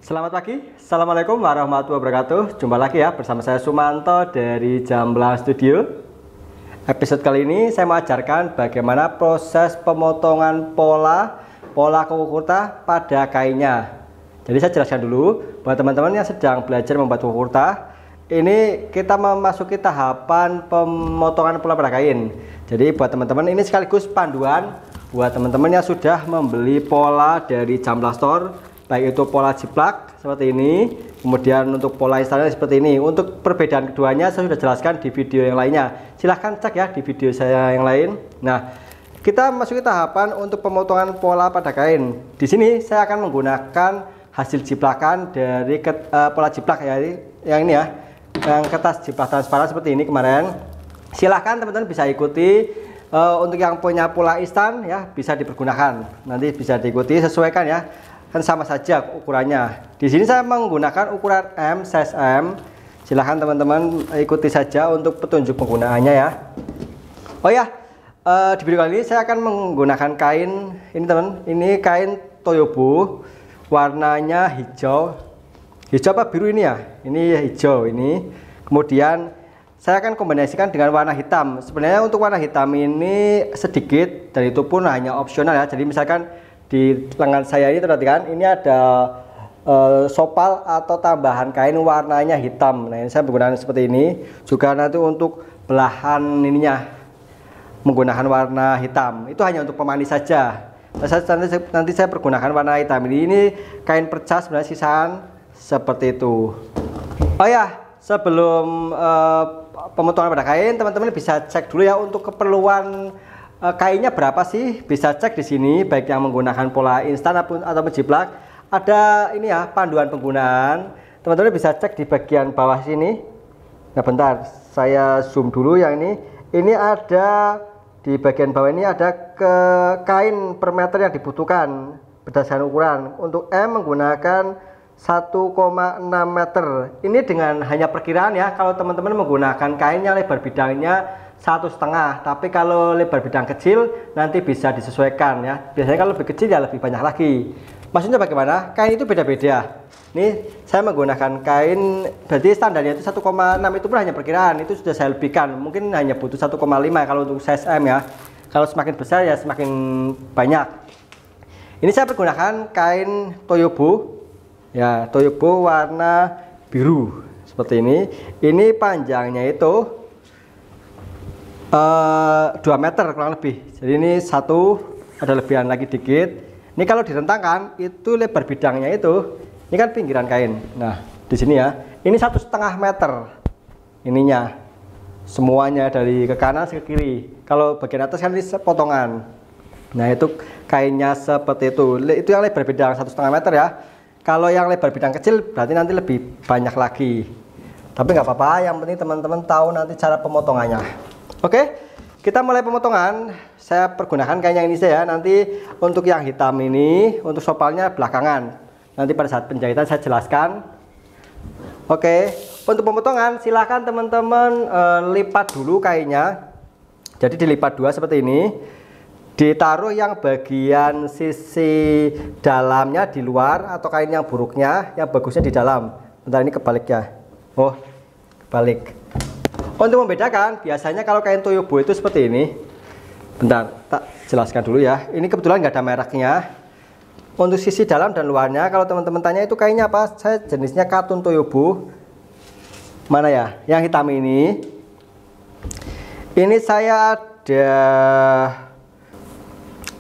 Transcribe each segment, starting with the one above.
Selamat pagi, Assalamualaikum warahmatullahi wabarakatuh. Jumpa lagi ya bersama saya Sumanto dari Jamblang Studio. Episode kali ini saya mau ajarkan bagaimana proses pemotongan pola kuku kurta pada kainnya. Jadi saya jelaskan dulu buat teman-teman yang sedang belajar membuat kuku kurta. Ini kita memasuki tahapan pemotongan pola pada kain. Jadi buat teman-teman ini sekaligus panduan buat teman-teman yang sudah membeli pola dari Jamblang Store. Baik itu pola jiplak seperti ini, kemudian untuk pola instan seperti ini. Untuk perbedaan keduanya saya sudah jelaskan di video yang lainnya. Silahkan cek ya di video saya yang lain. Nah, kita masuki tahapan untuk pemotongan pola pada kain. Di sini saya akan menggunakan hasil jiplakan dari pola jiplak ya, yang ini ya, yang kertas jiplak transparan seperti ini kemarin. Silahkan teman-teman bisa ikuti. Untuk yang punya pola instan ya bisa dipergunakan. Nanti bisa diikuti, sesuaikan ya. Kan sama saja ukurannya. Di sini saya menggunakan ukuran M, size M. Silahkan teman-teman ikuti saja untuk petunjuk penggunaannya ya. Oh ya, di video kali ini saya akan menggunakan kain ini teman. Ini kain Toyobo, warnanya hijau. Hijau apa biru ini ya? Ini hijau ini. Kemudian saya akan kombinasikan dengan warna hitam. Sebenarnya untuk warna hitam ini sedikit dan itu pun hanya opsional ya. Jadi misalkan di lengan saya ini perhatikan, ini ada sopal atau tambahan kain warnanya hitam. Nah ini saya menggunakan seperti ini. Juga nanti untuk belahan ininya menggunakan warna hitam. Itu hanya untuk pemanis saja. Nanti saya pergunakan warna hitam ini kain perca sebenarnya sisaan seperti itu. Oh ya, sebelum pemotongan pada kain, teman-teman bisa cek dulu ya untuk keperluan kainnya berapa sih, bisa cek di sini baik yang menggunakan pola instan atau jiplak. Ada ini ya panduan penggunaan, teman-teman bisa cek di bagian bawah sini. Nah bentar saya zoom dulu yang ini ada di bagian bawah ini ada kain per meter yang dibutuhkan berdasarkan ukuran. Untuk M menggunakan 1,6 meter. Ini dengan hanya perkiraan ya, kalau teman-teman menggunakan kain yang lebar bidangnya 1,5, tapi kalau lebar bidang kecil nanti bisa disesuaikan ya. Biasanya kalau lebih kecil ya lebih banyak lagi. Maksudnya bagaimana? Kain itu beda-beda. Nih saya menggunakan kain, berarti standarnya itu 1,6, itu pun hanya perkiraan. Itu sudah saya lebihkan, mungkin hanya butuh 1,5 kalau untuk size M ya. Kalau semakin besar ya semakin banyak. Ini saya menggunakan kain Toyobo ya, Toyobo warna biru seperti ini. Ini panjangnya itu 2 meter kurang lebih. Jadi ini satu, ada lebihan lagi dikit. Ini kalau direntangkan itu lebar bidangnya itu, ini kan pinggiran kain. Nah di sini ya, ini 1,5 meter ininya, semuanya dari ke kanan ke kiri. Kalau bagian atas kan ini potongan. Nah itu kainnya seperti itu. Itu yang lebar bidang 1,5 meter ya. Kalau yang lebar bidang kecil berarti nanti lebih banyak lagi. Tapi nggak apa-apa, yang penting teman-teman tahu nanti cara pemotongannya. Oke, kita mulai pemotongan. Saya pergunakan kain yang ini saja. Nanti untuk yang hitam ini, untuk sopalnya belakangan. Nanti pada saat penjahitan saya jelaskan. Oke, untuk pemotongan silahkan teman-teman lipat dulu kainnya. Jadi dilipat dua seperti ini. Ditaruh yang bagian sisi dalamnya di luar atau kain yang buruknya, yang bagusnya di dalam. Bentar, ini kebalik ya. Oh, kebalik. Untuk membedakan, biasanya kalau kain Toyobo itu seperti ini. Bentar, tak jelaskan dulu ya. Ini kebetulan nggak ada mereknya. Untuk sisi dalam dan luarnya, kalau teman-teman tanya itu kainnya apa, saya jenisnya katun Toyobo. Mana ya? Yang hitam ini. Ini saya ada.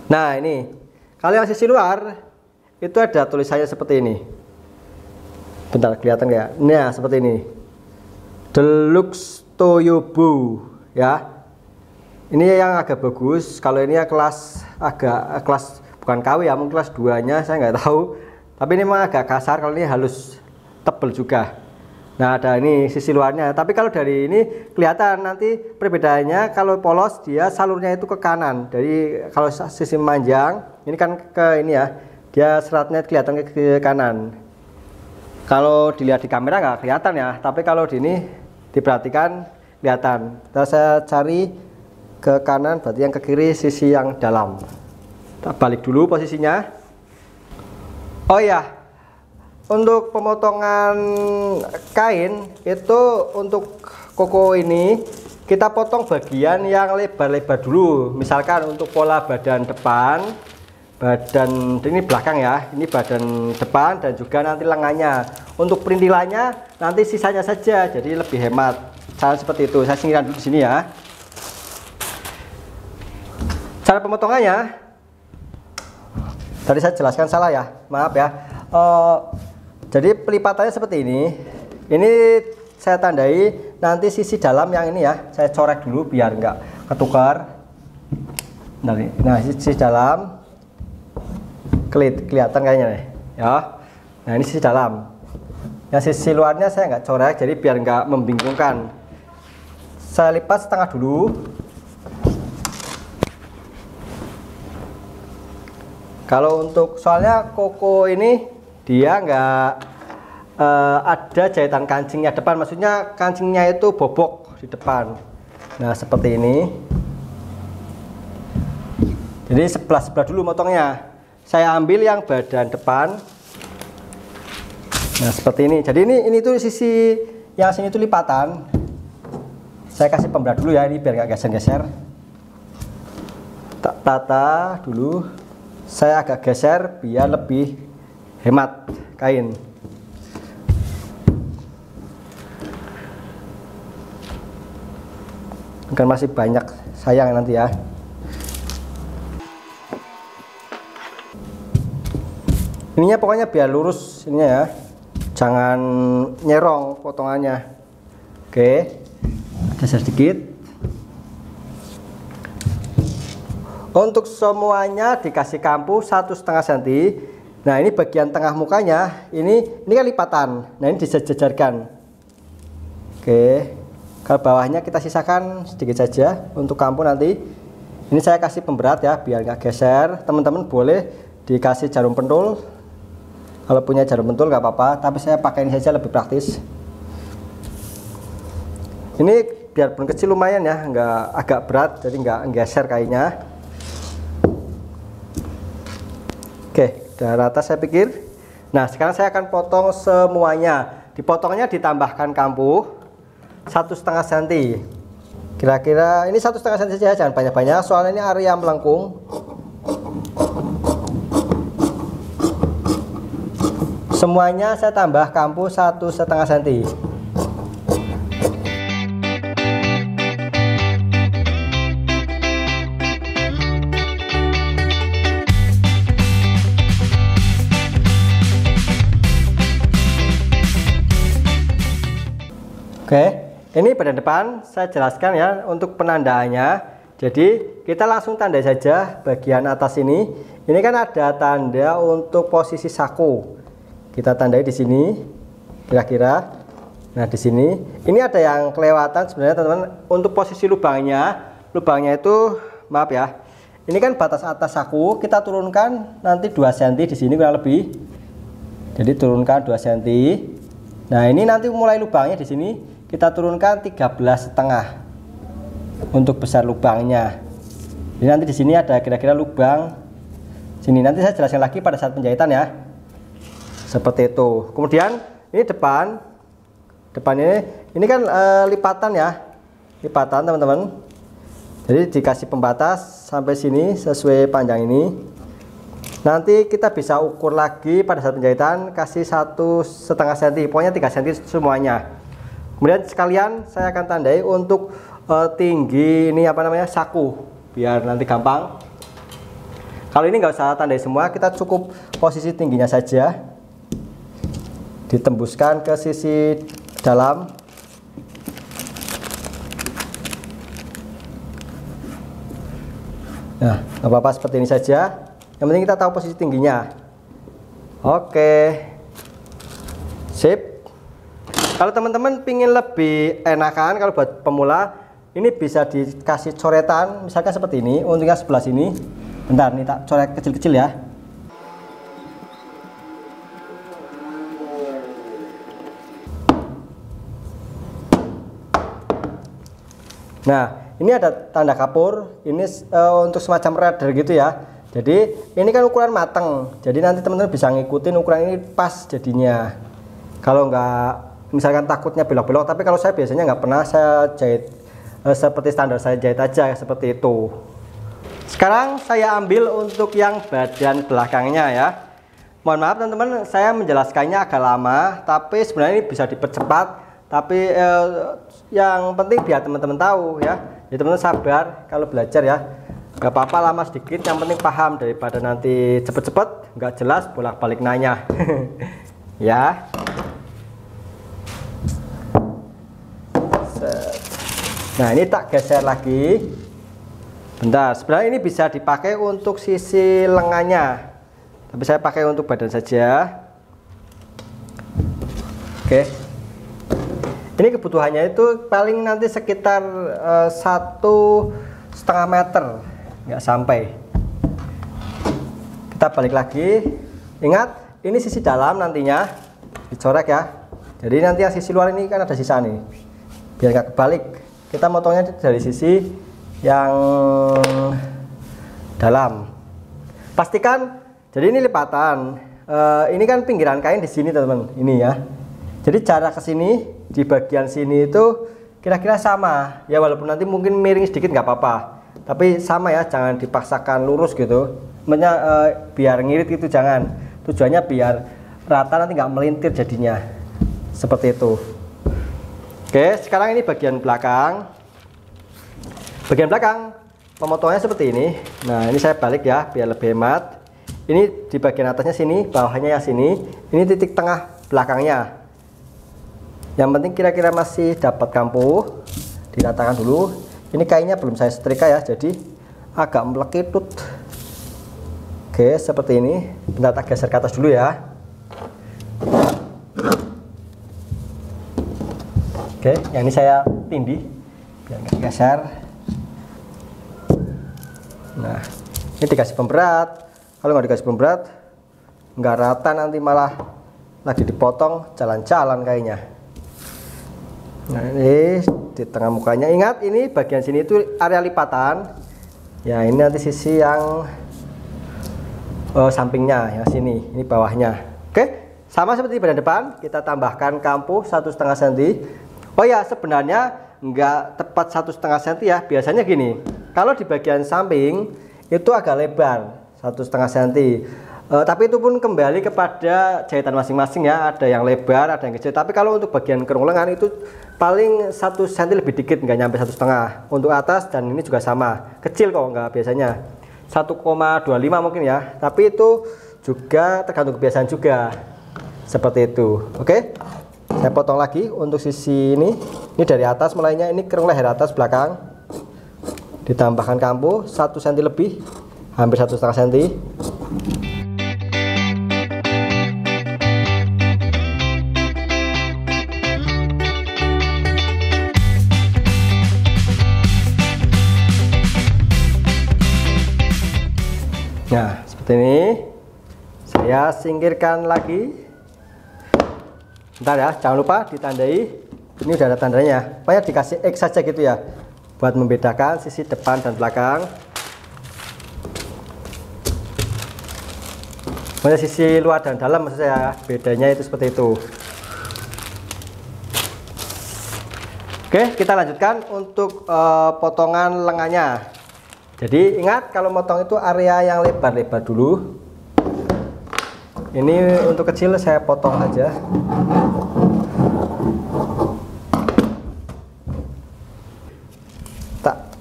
Nah ini, kalau yang sisi luar itu ada tulisannya seperti ini. Bentar, kelihatan nggak ya? Nah seperti ini. Deluxe Toyobo ya. Ini yang agak bagus. Kalau ini ya kelas bukan KW ya, mungkin kelas 2-nya saya nggak tahu. Tapi ini memang agak kasar, kalau ini halus tebel juga. Nah ada ini sisi luarnya. Tapi kalau dari ini kelihatan nanti perbedaannya, kalau polos dia salurnya itu ke kanan. Jadi kalau sisi memanjang ini kan ke ini ya, dia seratnya kelihatan ke kanan. Kalau dilihat di kamera nggak kelihatan ya, tapi kalau di ini diperhatikan kelihatan. Nah, saya cari ke kanan, berarti yang ke kiri sisi yang dalam. Kita balik dulu posisinya. Oh ya, untuk pemotongan kain itu untuk koko ini kita potong bagian yang lebar-lebar dulu. Misalkan untuk pola badan depan, badan ini belakang ya, ini badan depan dan juga nanti lengannya. Untuk perintilannya nanti sisanya saja, jadi lebih hemat. Cara seperti itu. Saya singkirkan dulu di sini ya. Cara pemotongannya, tadi saya jelaskan salah ya, maaf ya. Jadi pelipatannya seperti ini. Ini saya tandai nanti sisi dalam yang ini ya, saya corek dulu biar enggak ketukar. Nah, sisi dalam kelihatan kayaknya nih ya. Nah, ini sisi dalam. Yang sisi luarnya saya enggak corek, jadi biar enggak membingungkan. Saya lipat setengah dulu. Kalau untuk soalnya koko ini dia enggak ada jahitan kancingnya depan, maksudnya kancingnya itu bobok di depan. Nah, seperti ini. Jadi sebelah dulu motongnya. Saya ambil yang badan depan. Nah, seperti ini. Jadi ini tuh sisi yang sini tuh lipatan. Saya kasih pemberat dulu ya, ini biar nggak geser-geser. Tak tata dulu. Saya agak geser biar lebih hemat kain. Kan masih banyak sayang nanti ya. Ininya pokoknya biar lurus ininya ya, jangan nyerong potongannya. Oke, geser sedikit. Untuk semuanya dikasih kampu 1,5 cm. Nah, ini bagian tengah mukanya, ini kan lipatan. Nah, ini disejajarkan. Oke, kalau bawahnya kita sisakan sedikit saja untuk kampu nanti. Ini saya kasih pemberat ya, biar nggak geser. Teman-teman boleh dikasih jarum pentul. Kalau punya jarum pentul nggak apa-apa, tapi saya pakai ini saja lebih praktis. Ini biarpun kecil lumayan ya, nggak agak berat, jadi nggak geser kainnya. Oke, udah rata saya pikir. Nah, sekarang saya akan potong semuanya. Dipotongnya ditambahkan kampu 1,5 cm. Kira-kira ini 1,5 cm saja, jangan banyak-banyak, soalnya ini area melengkung. Semuanya saya tambah kampu 1,5 cm. Oke, ini badan depan saya jelaskan ya untuk penandaannya. Jadi kita langsung tandai saja bagian atas ini. Ini kan ada tanda untuk posisi saku. Kita tandai di sini kira-kira. Nah, di sini ini ada yang kelewatan sebenarnya teman-teman. Untuk posisi lubangnya itu maaf ya. Ini kan batas atas saku, kita turunkan nanti 2 cm di sini kurang lebih. Jadi turunkan 2 cm. Nah, ini nanti mulai lubangnya di sini kita turunkan 13,5 untuk besar lubangnya. Jadi nanti di sini ada kira-kira lubang sini. Nanti saya jelaskan lagi pada saat penjahitan ya. Seperti itu. Kemudian ini depan ini kan lipatan ya, lipatan teman-teman. Jadi dikasih pembatas sampai sini sesuai panjang ini. Nanti kita bisa ukur lagi pada saat penjahitan, kasih 1,5 cm, pokoknya 3 cm semuanya. Kemudian sekalian saya akan tandai untuk tinggi ini apa namanya saku, biar nanti gampang. Kalau ini nggak usah tandai semua, kita cukup posisi tingginya saja, ditembuskan ke sisi dalam. Nah, nggak apa-apa, seperti ini saja. Yang penting kita tahu posisi tingginya. Oke, sip. Kalau teman-teman pingin lebih enakan, kalau buat pemula ini bisa dikasih coretan, misalkan seperti ini. Untungnya sebelah sini. Bentar, nih tak coret kecil-kecil ya. Nah, ini ada tanda kapur. Ini untuk semacam radar gitu ya. Jadi ini kan ukuran mateng, jadi nanti teman-teman bisa ngikutin ukuran ini pas jadinya. Kalau nggak, misalkan takutnya belok-belok, tapi kalau saya biasanya nggak pernah, saya jahit seperti standar, saya jahit aja seperti itu. Sekarang saya ambil untuk yang bagian belakangnya ya. Mohon maaf teman-teman, saya menjelaskannya agak lama, tapi sebenarnya ini bisa dipercepat. Tapi yang penting biar teman-teman tahu ya. Jadi teman-teman sabar kalau belajar ya. Gak apa-apa lama sedikit, yang penting paham, daripada nanti cepet-cepet nggak jelas bolak-balik nanya. Ya. Nah ini tak geser lagi. Bentar, sebenarnya ini bisa dipakai untuk sisi lengannya, tapi saya pakai untuk badan saja. Oke. Ini kebutuhannya itu paling nanti sekitar 1,5 meter, nggak sampai. Kita balik lagi. Ingat, ini sisi dalam nantinya dicorek ya. Jadi nanti yang sisi luar ini kan ada sisa nih. Biar nggak kebalik, kita motongnya dari sisi yang dalam. Pastikan, jadi ini lipatan. Ini kan pinggiran kain di sini teman-teman. Ini ya. Jadi jarak ke sini di bagian sini itu kira-kira sama. Ya walaupun nanti mungkin miring sedikit nggak apa-apa. Tapi sama ya, jangan dipaksakan lurus gitu. Maksudnya biar ngirit gitu jangan. Tujuannya biar rata, nanti nggak melintir jadinya. Seperti itu. Oke, sekarang ini bagian belakang. Bagian belakang pemotongannya seperti ini. Nah, ini saya balik ya biar lebih hemat. Ini di bagian atasnya sini, bawahnya yang sini. Ini titik tengah belakangnya. Yang penting kira-kira masih dapat kampuh. Diratakan dulu. Ini kainnya belum saya setrika ya, jadi agak melekitut. Oke, seperti ini. Bentar, tak geser ke atas dulu ya. Oke, yang ini saya tindih biar nggak geser. Nah, ini dikasih pemberat. Kalau nggak dikasih pemberat, nggak rata, nanti malah lagi dipotong jalan-jalan kayaknya. Nah, ini di tengah mukanya. Ingat, ini bagian sini itu area lipatan. Ya, ini nanti sisi yang sampingnya, yang sini. Ini bawahnya. Oke, sama seperti badan depan. Kita tambahkan kampuh 1,5 cm. Oh ya, sebenarnya nggak tepat 1,5 cm ya. Biasanya gini. Kalau di bagian samping itu agak lebar 1,5 cm. Tapi itu pun kembali kepada jahitan masing-masing ya. Ada yang lebar, ada yang kecil. Tapi kalau untuk bagian kerung lengan itu paling 1 cm lebih dikit, nggak nyampe 1,5. Untuk atas dan ini juga sama. Kecil kok, nggak biasanya 1,25 mungkin ya. Tapi itu juga tergantung kebiasaan juga. Seperti itu. Oke. Saya potong lagi untuk sisi ini. Ini dari atas mulainya. Ini kerung leher atas belakang. Ditambahkan kampuh 1 cm lebih, hampir 1,5 cm. Nah, seperti ini. Saya singkirkan lagi. Bentar ya, jangan lupa ditandai. Ini udah ada tandanya. Pokoknya dikasih X saja gitu ya, buat membedakan sisi depan dan belakang. Pokoknya sisi luar dan dalam maksud saya, bedanya itu seperti itu. Oke, kita lanjutkan untuk potongan lengannya. Jadi ingat, kalau motong itu area yang lebar-lebar dulu. Ini untuk kecil saya potong aja.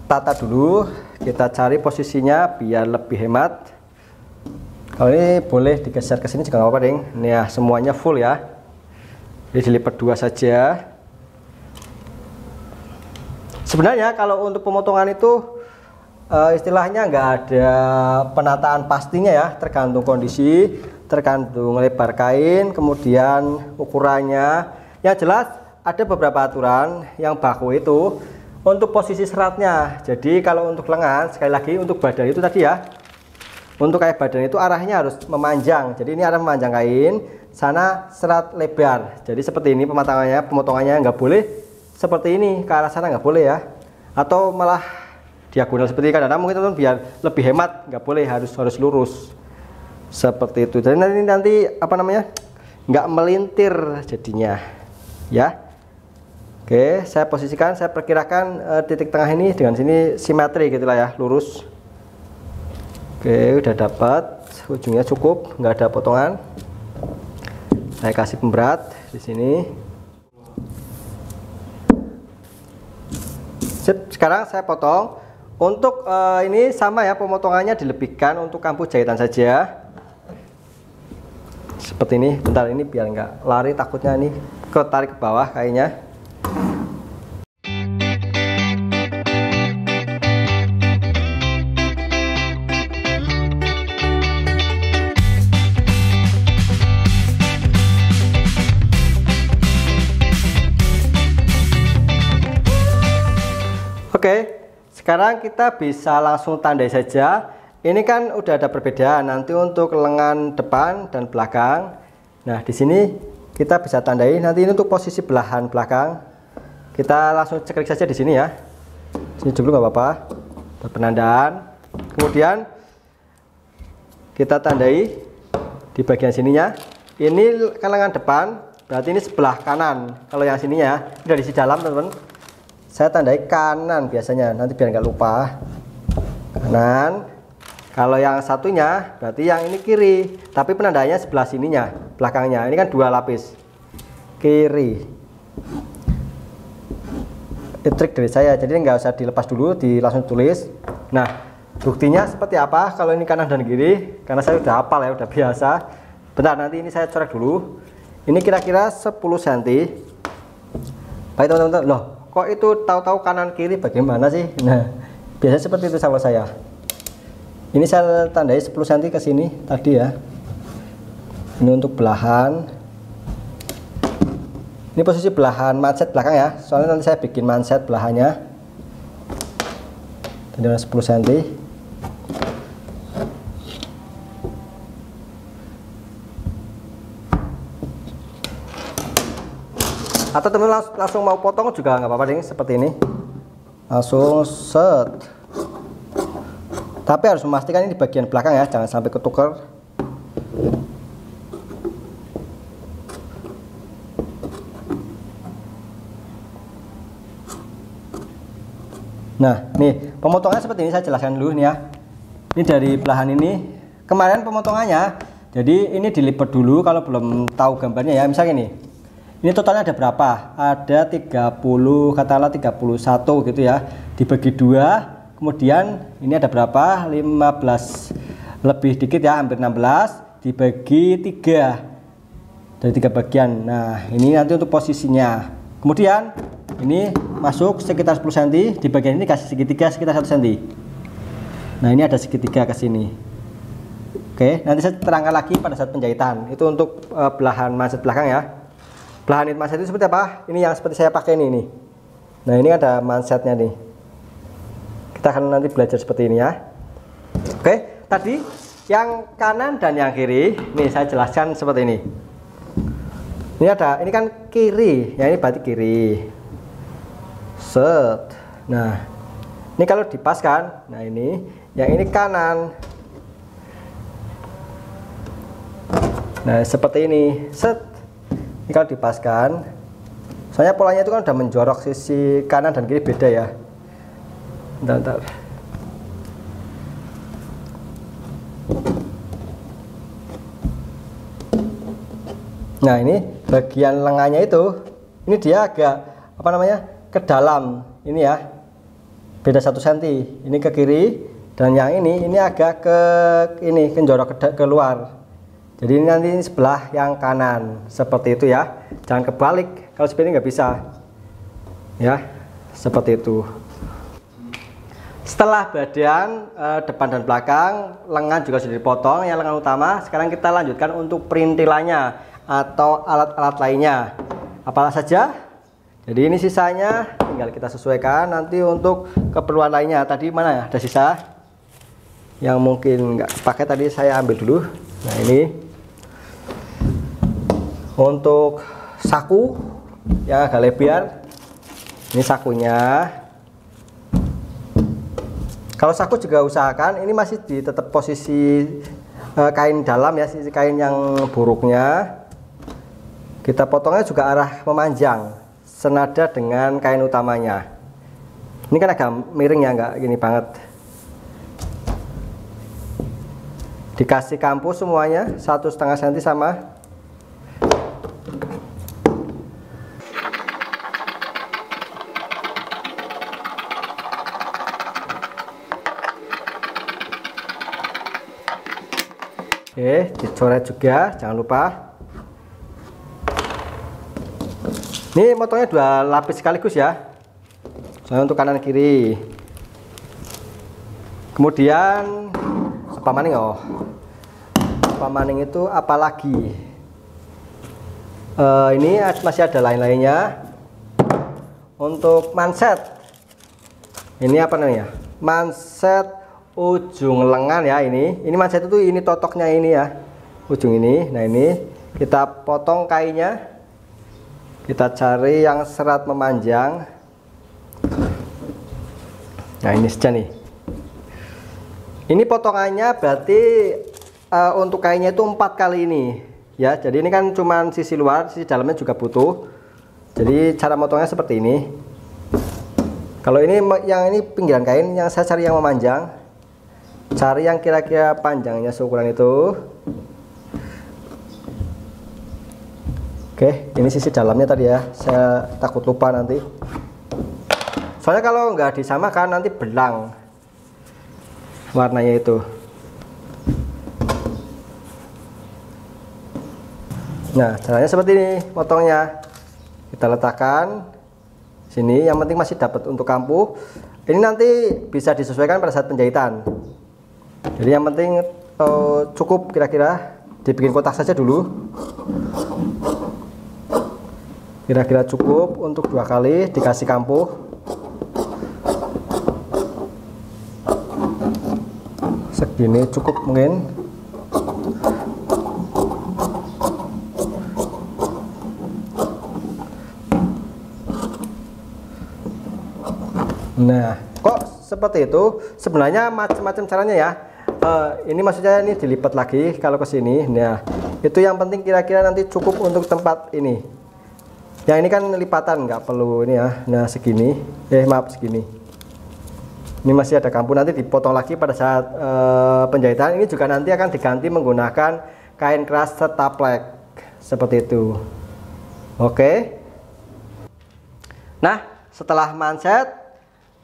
Tata dulu, kita cari posisinya biar lebih hemat. Kalau ini boleh digeser ke sini juga nggak apa-apa, ding. Ini ya, semuanya full ya. Jadi dilipat 2 saja. Sebenarnya kalau untuk pemotongan itu istilahnya nggak ada penataan pastinya ya, tergantung kondisi, tergantung lebar kain, kemudian ukurannya. Yang jelas ada beberapa aturan yang baku itu. Untuk posisi seratnya, jadi kalau untuk lengan, sekali lagi untuk badan itu tadi ya, untuk kayak badan itu arahnya harus memanjang. Jadi ini arah memanjang kain, sana serat lebar. Jadi seperti ini pemotongannya nggak boleh seperti ini, ke arah sana nggak boleh ya. Atau malah diagonal seperti ini. Kadang-kadang mungkin teman-teman biar lebih hemat nggak boleh, harus lurus seperti itu. Jadi nanti apa namanya, nggak melintir jadinya ya. Oke, saya posisikan, saya perkirakan titik tengah ini dengan sini simetri gitulah ya, lurus. Oke, udah dapat, ujungnya cukup, nggak ada potongan. Saya kasih pemberat di sini. Sip, sekarang saya potong. Untuk ini sama ya, pemotongannya dilebihkan untuk kampu jahitan saja. Seperti ini. Bentar, ini biar nggak lari, takutnya ini ketarik ke bawah kayaknya. Oke, sekarang kita bisa langsung tandai saja. Ini kan udah ada perbedaan nanti untuk lengan depan dan belakang. Nah, di sini kita bisa tandai. Nanti ini untuk posisi belahan belakang. Kita langsung ceklik saja di sini ya. Sini dulu nggak apa-apa. Penandaan. Kemudian kita tandai di bagian sininya. Ini kan lengan depan, berarti ini sebelah kanan. Kalau yang sininya udah di dalam, teman-teman. Saya tandai kanan biasanya, nanti biar nggak lupa. Kanan. Kalau yang satunya berarti yang ini kiri, tapi penandanya sebelah sininya, belakangnya. Ini kan 2 lapis. Kiri. Ini trik dari saya, jadi nggak usah dilepas dulu, langsung tulis. Nah, buktinya seperti apa kalau ini kanan dan kiri? Karena saya udah hafal ya, udah biasa. Bentar, nanti ini saya coret dulu. Ini kira-kira 10 cm. Baik teman-teman, loh. Kok itu tahu-tahu kanan kiri bagaimana sih? Nah, biasanya seperti itu sama saya. Ini saya tandai 10 cm ke sini tadi ya. Ini untuk belahan. Ini posisi belahan manset belakang ya. Soalnya nanti saya bikin manset belahannya. Tadi 10 cm. Atau teman langsung mau potong juga nggak apa-apa, seperti ini. Langsung set. Tapi harus memastikan ini di bagian belakang ya, jangan sampai ketukar. Nah, nih pemotongannya seperti ini, saya jelaskan dulu nih ya. Ini dari belahan ini. Kemarin pemotongannya, jadi ini dilipat dulu kalau belum tahu gambarnya ya. Misalnya ini. Ini totalnya ada berapa? Ada 30, katakanlah 31 gitu ya. Dibagi 2, kemudian ini ada berapa? 15 lebih dikit ya, hampir 16 dibagi 3. Dari 3 bagian. Nah, ini nanti untuk posisinya. Kemudian ini masuk sekitar 10 cm, di bagian ini kasih segitiga sekitar 1 cm. Nah, ini ada segitiga ke sini. Oke, nanti saya terangkan lagi pada saat penjahitan. Itu untuk belahan manset belakang ya. Belahan manset itu seperti apa? Ini yang seperti saya pakai ini. Nah, ini ada mansetnya nih. Kita akan nanti belajar seperti ini ya. Oke, tadi yang kanan dan yang kiri, nih saya jelaskan seperti ini. Ini ada, ini kan kiri, ya ini berarti kiri. Set. Nah, ini kalau dipaskan, nah ini, yang ini kanan. Nah, seperti ini. Set. Ini kalau dipaskan, soalnya polanya itu kan udah menjorok, sisi kanan dan kiri beda ya. Bentar. Nah, ini bagian lengannya itu, ini dia agak apa namanya, ke dalam ini ya, beda 1 cm. Ini ke kiri, dan yang ini agak ke ini, kenjorok ke luar. Jadi ini nanti sebelah yang kanan, seperti itu ya. Jangan kebalik, kalau seperti ini nggak bisa. Ya, seperti itu. Setelah badan depan dan belakang, lengan juga sudah dipotong, yang lengan utama. Sekarang kita lanjutkan untuk perintilannya atau alat-alat lainnya. Apalah saja. Jadi ini sisanya tinggal kita sesuaikan nanti untuk keperluan lainnya. Tadi mana ya? Ada sisa yang mungkin nggak pakai, tadi saya ambil dulu. Nah, ini untuk saku yang agak lebar, ini sakunya. Kalau saku juga usahakan ini masih di tetap posisi kain dalam ya, sisi kain yang buruknya. Kita potongnya juga arah memanjang, senada dengan kain utamanya. Ini kan agak miring ya, nggak gini banget. Dikasih kampu semuanya 1,5 cm sama. Oke, dicoret juga, jangan lupa. Ini motongnya 2 lapis sekaligus ya. Soalnya untuk kanan kiri. Kemudian apa maning oh? Apa maning itu apalagi? Ini masih ada lain-lainnya. Untuk manset. Ini apa namanya? Manset ujung lengan ya ini. Ini manset itu ini totoknya ini ya. Ujung ini. Nah, ini kita potong kainnya. Kita cari yang serat memanjang. Nah, ini saja nih. Ini potongannya berarti untuk kainnya itu 4 kali ini ya. Jadi ini kan cuman sisi luar, sisi dalamnya juga butuh. Jadi cara motongnya seperti ini. Kalau ini yang ini pinggiran kain, yang saya cari yang memanjang. Cari yang kira-kira panjangnya seukuran itu. Oke, ini sisi dalamnya tadi ya. Saya takut lupa nanti. Soalnya kalau nggak disamakan nanti belang warnanya itu. Nah, caranya seperti ini potongnya. Kita letakkan sini. Yang penting masih dapat untuk kampuh. Ini nanti bisa disesuaikan pada saat penjahitan. Jadi yang penting cukup kira-kira dibikin kotak saja dulu. Kira-kira cukup untuk 2 kali dikasih kampuh. Segini cukup mungkin. Nah, kok seperti itu? Sebenarnya macam-macam caranya ya. Ini maksudnya ini dilipat lagi kalau ke sini. Nah, itu yang penting kira-kira nanti cukup untuk tempat ini. Yang ini kan lipatan, nggak perlu ini ya. Nah, segini. Maaf, segini. Ini masih ada kampuh, nanti dipotong lagi pada saat penjahitan. Ini juga nanti akan diganti menggunakan kain keras setaplek seperti itu. Oke. Nah, setelah manset,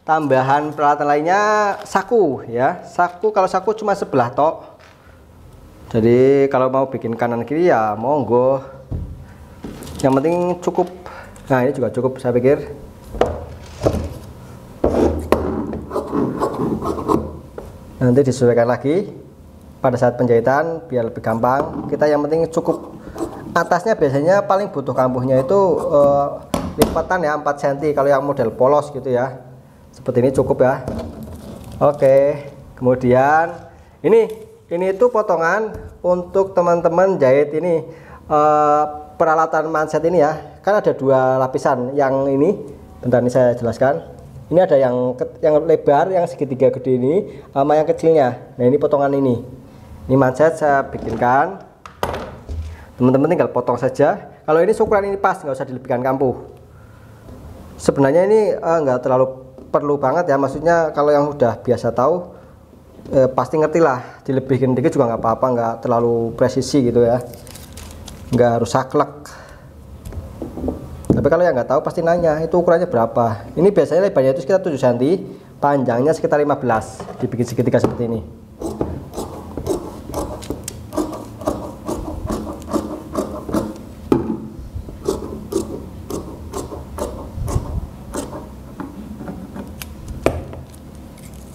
tambahan peralatan lainnya saku ya. Saku, kalau saku cuma sebelah tok. Jadi kalau mau bikin kanan kiri ya monggo. Yang penting cukup. Nah, ini juga cukup saya pikir. Nanti disesuaikan lagi pada saat penjahitan biar lebih gampang. Kita yang penting cukup. Atasnya biasanya paling butuh kampuhnya itu lipatan ya 4 cm kalau yang model polos gitu ya. Seperti ini cukup ya. Oke, kemudian ini tuh potongan untuk teman-teman jahit ini peralatan manset ini ya. Kan ada 2 lapisan. Yang ini bentar, ini saya jelaskan. Ini ada yang lebar, yang segitiga gede ini sama yang kecilnya. Nah, ini potongan ini. Ini manset saya bikinkan. Teman-teman tinggal potong saja. Kalau ini ukuran ini pas, nggak usah dilebihkan kampuh. Sebenarnya ini nggak terlalu perlu banget ya, maksudnya kalau yang udah biasa tahu pasti ngerti lah, dilebihin dikit juga nggak apa-apa, nggak terlalu presisi gitu ya, nggak harus saklek. Tapi kalau yang nggak tahu pasti nanya itu ukurannya berapa. Ini biasanya lebarnya itu sekitar 7 cm, panjangnya sekitar 15, dibikin segitiga seperti ini.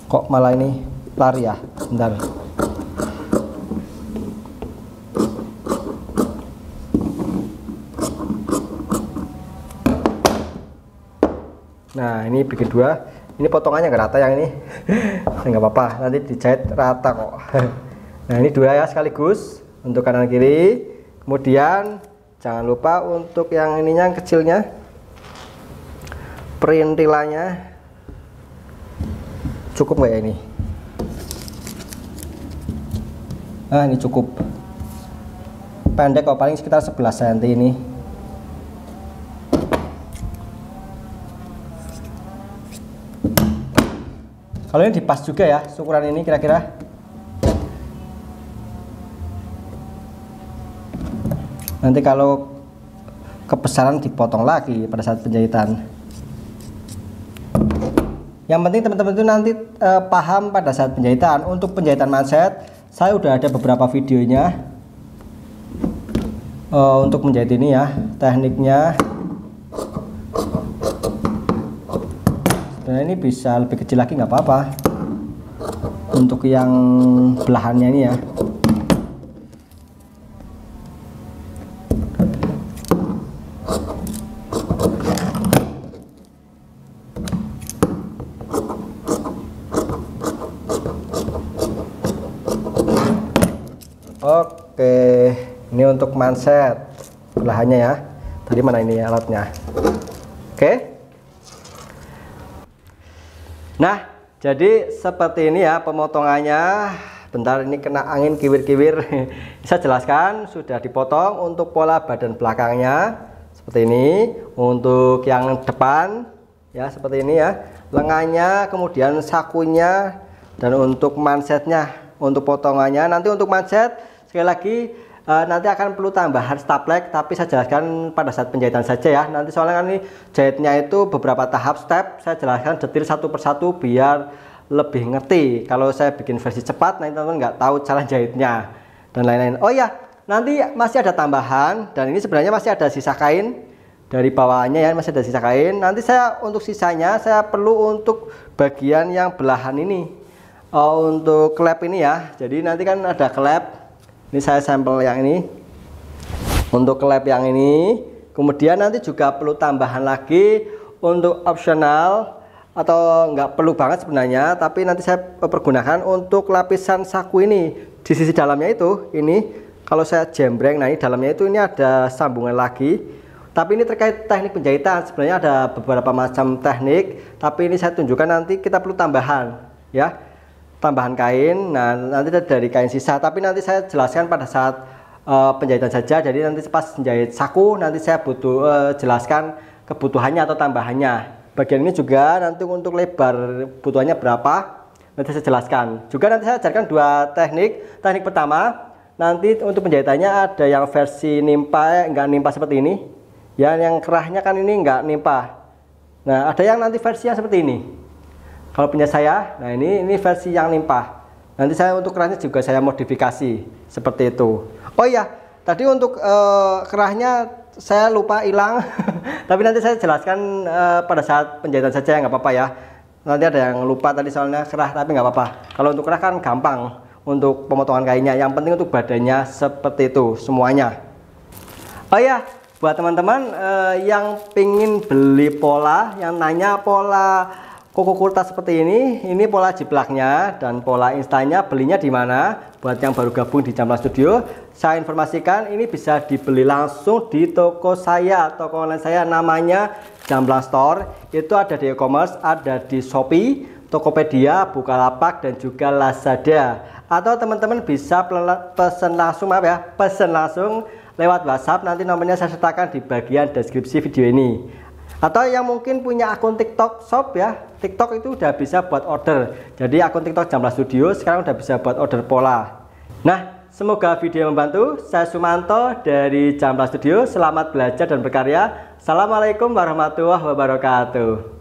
Kok malah ini lari ya? Bentar. Nah, ini bikin 2. Ini potongannya nggak rata yang ini. Nggak apa-apa, nanti dijahit rata kok. Nah, ini 2 ya sekaligus untuk kanan kiri. Kemudian jangan lupa untuk yang ininya, yang kecilnya, perintilannya Cukup nggak ya ini? Nah, ini cukup. Pendek kok, paling sekitar 11 cm ini. Kalau ini dipas juga ya, ukuran ini kira-kira. Nanti kalau kebesaran dipotong lagi pada saat penjahitan. Yang penting teman-teman itu nanti paham pada saat penjahitan. Untuk penjahitan manset, saya udah ada beberapa videonya untuk menjahit ini ya, tekniknya. Sebenarnya ini bisa lebih kecil lagi nggak apa-apa. Untuk yang belahannya ini ya. Oke, ini untuk manset belahannya ya. Tadi mana ini alatnya? Oke. Nah, jadi seperti ini ya pemotongannya. Bentar, ini kena angin kiwir-kiwir. Saya jelaskan, sudah dipotong untuk pola badan belakangnya seperti ini. Untuk yang depan ya seperti ini ya, lengannya, kemudian sakunya, dan untuk mansetnya. Untuk potongannya nanti untuk manset sekali lagi nanti akan perlu tambahan staplek, tapi saya jelaskan pada saat penjahitan saja ya. Nanti soalnya kan ini jahitnya itu beberapa tahap step, saya jelaskan detail satu persatu biar lebih ngerti. Kalau saya bikin versi cepat nanti teman-teman nggak tahu cara jahitnya dan lain-lain. Oh ya, nanti masih ada tambahan, dan ini sebenarnya masih ada sisa kain dari bawahnya ya, masih ada sisa kain. Nanti saya untuk sisanya saya perlu untuk bagian yang belahan ini, untuk klep ini ya. Jadi nanti kan ada klep. Ini saya sampel yang ini untuk klep yang ini. Kemudian nanti juga perlu tambahan lagi untuk opsional, atau nggak perlu banget sebenarnya, tapi nanti saya pergunakan untuk lapisan saku ini. Di sisi dalamnya itu ini kalau saya jembreng, nah ini dalamnya itu ini ada sambungan lagi. Tapi ini terkait teknik penjahitan, sebenarnya ada beberapa macam teknik, tapi ini saya tunjukkan nanti kita perlu tambahan ya. Tambahan kain, nah nanti dari kain sisa, tapi nanti saya jelaskan pada saat penjahitan saja. Jadi nanti pas menjahit saku nanti saya butuh jelaskan kebutuhannya atau tambahannya. Bagian ini juga nanti untuk lebar butuhannya berapa nanti saya jelaskan. Juga nanti saya ajarkan dua teknik. Teknik pertama nanti untuk penjahitannya ada yang versi nimpa, enggak nimpa seperti ini ya, yang kerahnya kan ini enggak nimpa. Nah ada yang nanti versi yang seperti ini. Kalau punya saya, nah ini versi yang limpah. Nanti saya untuk kerahnya juga saya modifikasi seperti itu. Oh iya, tadi untuk kerahnya saya lupa hilang. Tapi nanti saya jelaskan pada saat penjahitan saja, nggak apa-apa ya. Nanti ada yang lupa tadi soalnya kerah, tapi nggak apa-apa. Kalau untuk kerah kan gampang untuk pemotongan kainnya. Yang penting untuk badannya seperti itu semuanya. Oh iya, buat teman-teman yang pingin beli pola, yang nanya pola koko kultas seperti ini pola jiplaknya dan pola instanya belinya di mana? Buat yang baru gabung di Jamblang Studio, saya informasikan ini bisa dibeli langsung di toko saya, toko online saya namanya Jamblang Store. Itu ada di e-commerce, ada di Shopee, Tokopedia, Bukalapak, dan juga Lazada. Atau teman-teman bisa pesan langsung, maaf ya, pesan langsung lewat WhatsApp. Nanti nomornya saya sertakan di bagian deskripsi video ini. Atau yang mungkin punya akun TikTok Shop ya, TikTok itu udah bisa buat order. Jadi akun TikTok Jamblang Studio sekarang udah bisa buat order pola. Nah, semoga video membantu. Saya Sumanto dari Jamblang Studio. Selamat belajar dan berkarya. Assalamualaikum warahmatullahi wabarakatuh.